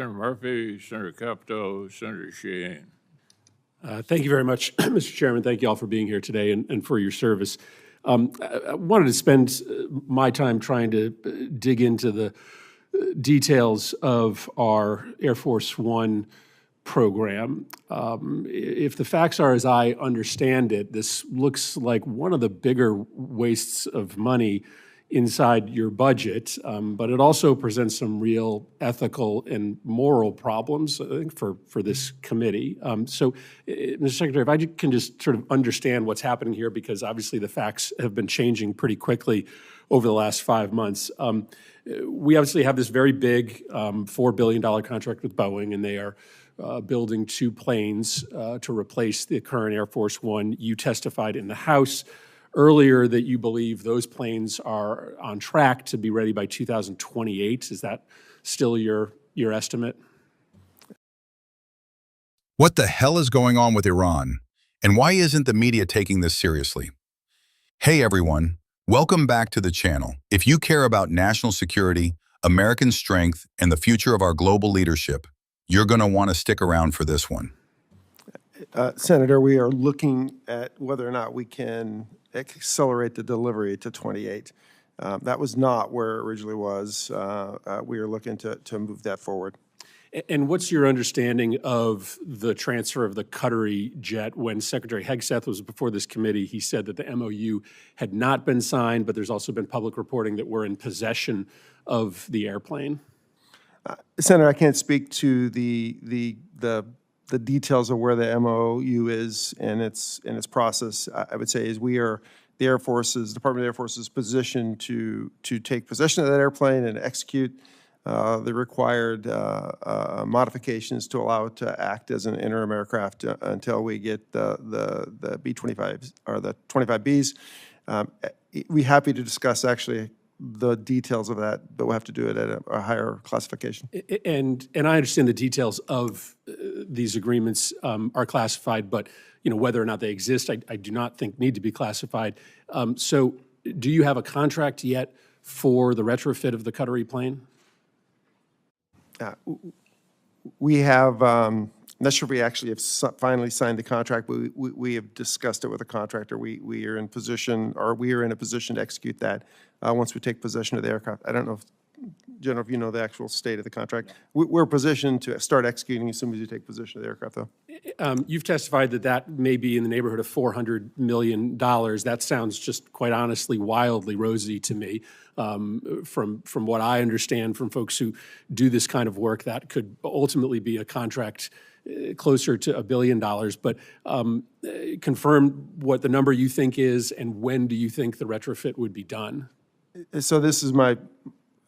Senator Murphy, Senator Capito, Senator Shane. Thank you very much, Mr. Chairman. Thank you all for being here today and for your service. I wanted to spend my time trying to dig into the details of our Air Force One program. If the facts are as I understand it, this looks like one of the bigger wastes of money inside your budget, but it also presents some real ethical and moral problems, I think, for this committee. So, Mr. Secretary, if I can just sort of understand what's happening here, because obviously the facts have been changing pretty quickly over the last 5 months. We obviously have this very big $4 billion contract with Boeing, and they are building 2 planes to replace the current Air Force One. You testified in the House earlier that you believe those planes are on track to be ready by 2028. Is that still your estimate? What the hell is going on with Iran? And why isn't the media taking this seriously? Hey everyone, welcome back to the channel. If you care about national security, American strength, and the future of our global leadership, you're going to want to stick around for this one. Senator, we are looking at whether or not we can accelerate the delivery to 28. That was not where it originally was. We are looking to move that forward. And what's your understanding of the transfer of the Qatari jet? When Secretary Hegseth was before this committee, he said that the MOU had not been signed, but there's also been public reporting that we're in possession of the airplane. Senator, I can't speak to the details of where the MOU is in its process. I would say is the Department of Air Force's position to take possession of that airplane and execute the required modifications to allow it to act as an interim aircraft until we get the B-25s or the 25Bs. We're happy to discuss actually the details of that, but we'll have to do it at a higher classification. And I understand the details of these agreements are classified, but whether or not they exist, I do not think need to be classified. So do you have a contract yet for the retrofit of the Qatari plane? We have, I'm not sure if we actually have finally signed the contract, but we have discussed it with the contractor. We are in position, or we are in a position to execute that once we take possession of the aircraft. I don't know, General, if you know the actual state of the contract. We're positioned to start executing as soon as you take possession of the aircraft, though. You've testified that may be in the neighborhood of $400 million. That sounds just quite honestly wildly rosy to me. From what I understand from folks who do this kind of work, that could ultimately be a contract closer to $1 billion. But confirm what the number you think is, and when do you think the retrofit would be done? So this is my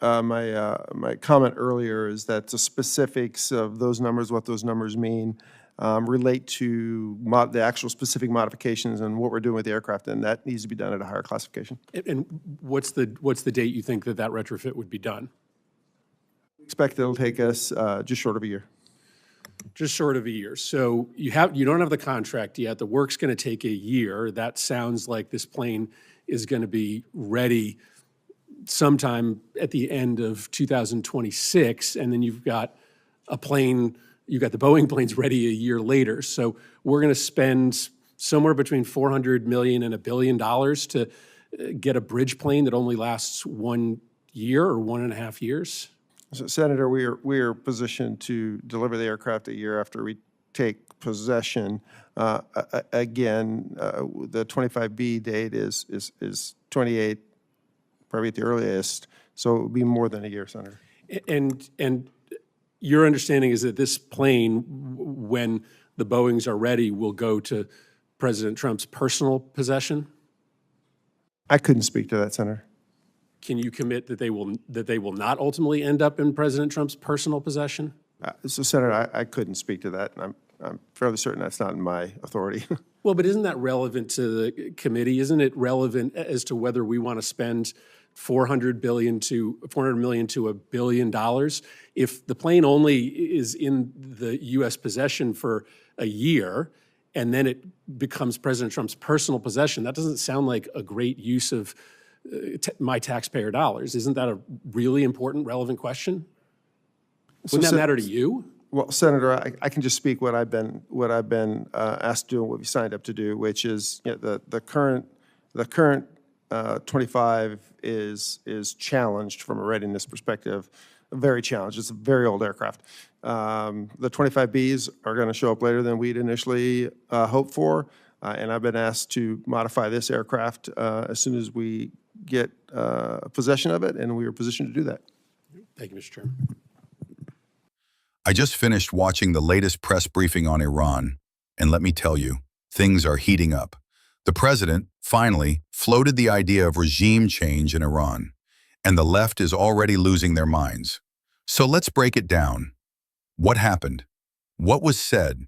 comment earlier, is that the specifics of those numbers, what those numbers mean, relate to the actual specific modifications and what we're doing with the aircraft, and that needs to be done at a higher classification. And what's the date you think that retrofit would be done? We expect it'll take us just short of a year. Just short of a year. So you don't have the contract yet. The work's going to take a year. That sounds like this plane is going to be ready sometime at the end of 2026, and then you've got the Boeing planes ready a year later. So we're going to spend somewhere between $400 million and $1 billion to get a bridge plane that only lasts 1 year or 1.5 years. So, Senator, we are positioned to deliver the aircraft a year after we take possession. Again, the 25B date is 28. Probably at the earliest, so it would be more than a year, Senator. And your understanding is that this plane, when the Boeings are ready, will go to President Trump's personal possession? I couldn't speak to that, Senator. Can you commit that they will not ultimately end up in President Trump's personal possession? So, Senator, I couldn't speak to that, and I'm fairly certain that's not in my authority. Well, but isn't that relevant to the committee? Isn't it relevant as to whether we want to spend $400 million to $1 billion? If the plane only is in the U.S. possession for a year and then it becomes President Trump's personal possession, that doesn't sound like a great use of my taxpayer dollars. Isn't that a really important, relevant question? Wouldn't that matter to you? Well, Senator, I can just speak what I've been asked to do and what we signed up to do, which is, you know, the current 25 is challenged from a readiness perspective, very challenged. It's a very old aircraft. The 25Bs are going to show up later than we'd initially hoped for, and I've been asked to modify this aircraft as soon as we get possession of it, and we are positioned to do that. Thank you, Mr. Chairman. I just finished watching the latest press briefing on Iran, and let me tell you, things are heating up. The president, finally, floated the idea of regime change in Iran, and the left is already losing their minds. So let's break it down. What happened? What was said?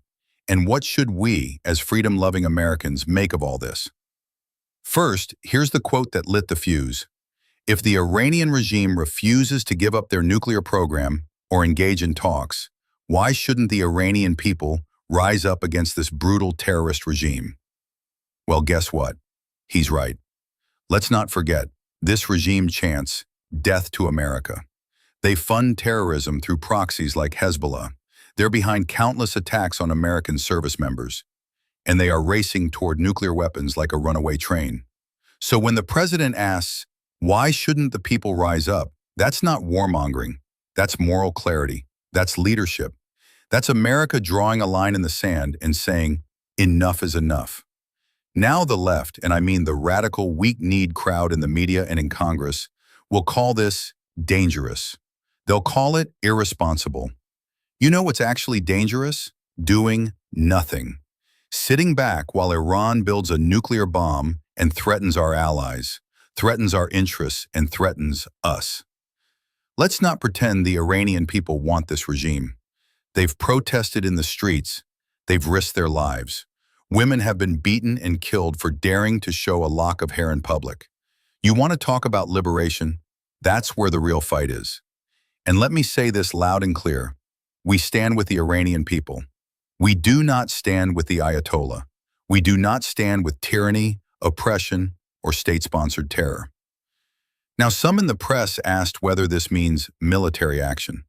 And what should we, as freedom-loving Americans, make of all this? First, here's the quote that lit the fuse. If the Iranian regime refuses to give up their nuclear program or engage in talks, why shouldn't the Iranian people rise up against this brutal terrorist regime? Well, guess what? He's right. Let's not forget, this regime chants death to America. They fund terrorism through proxies like Hezbollah. They're behind countless attacks on American service members, and they are racing toward nuclear weapons like a runaway train. So when the president asks, why shouldn't the people rise up? That's not warmongering. That's moral clarity. That's leadership. That's America drawing a line in the sand and saying, enough is enough. Now the left, and I mean the radical, weak-kneed crowd in the media and in Congress, will call this dangerous. They'll call it irresponsible. You know what's actually dangerous? Doing nothing. Sitting back while Iran builds a nuclear bomb and threatens our allies, threatens our interests, and threatens us. Let's not pretend the Iranian people want this regime. They've protested in the streets. They've risked their lives. Women have been beaten and killed for daring to show a lock of hair in public. You want to talk about liberation? That's where the real fight is. And let me say this loud and clear. We stand with the Iranian people. We do not stand with the Ayatollah. We do not stand with tyranny, oppression, or state-sponsored terror. Now, some in the press asked whether this means military action.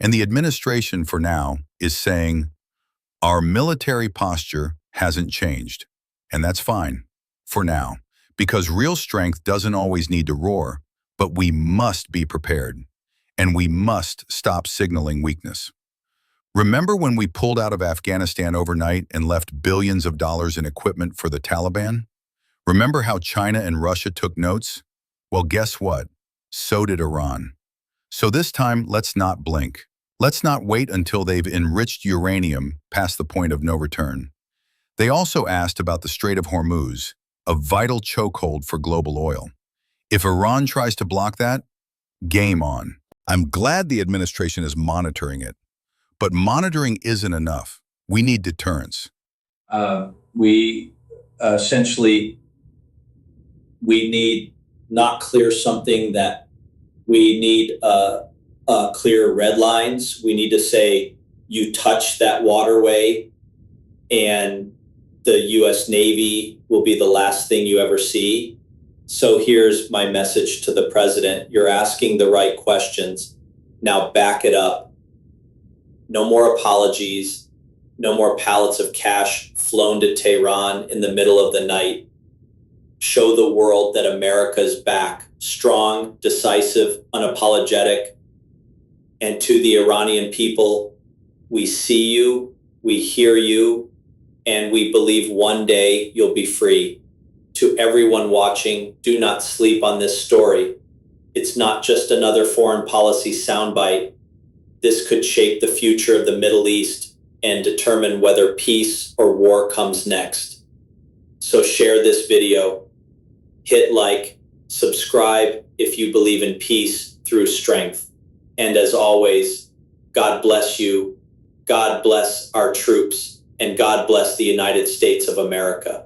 And the administration, for now, is saying, our military posture hasn't changed. And that's fine, for now, because real strength doesn't always need to roar, but we must be prepared, and we must stop signaling weakness. Remember when we pulled out of Afghanistan overnight and left billions of dollars in equipment for the Taliban? Remember how China and Russia took notes? Well, guess what? So did Iran. So this time, let's not blink. Let's not wait until they've enriched uranium past the point of no return. They also asked about the Strait of Hormuz, a vital chokehold for global oil. If Iran tries to block that, game on. I'm glad the administration is monitoring it. But monitoring isn't enough. We need deterrence. We need not clear something that we need clear red lines. We need to say, you touch that waterway and the U.S. Navy will be the last thing you ever see. So here's my message to the president. You're asking the right questions. Now back it up. No more apologies. No more pallets of cash flown to Tehran in the middle of the night. Show the world that America's back, strong, decisive, unapologetic. And to the Iranian people, we see you, we hear you, and we believe one day you'll be free. To everyone watching, do not sleep on this story. It's not just another foreign policy soundbite. This could shape the future of the Middle East and determine whether peace or war comes next. So share this video, hit like, subscribe if you believe in peace through strength. And as always, God bless you, God bless our troops, and God bless the United States of America.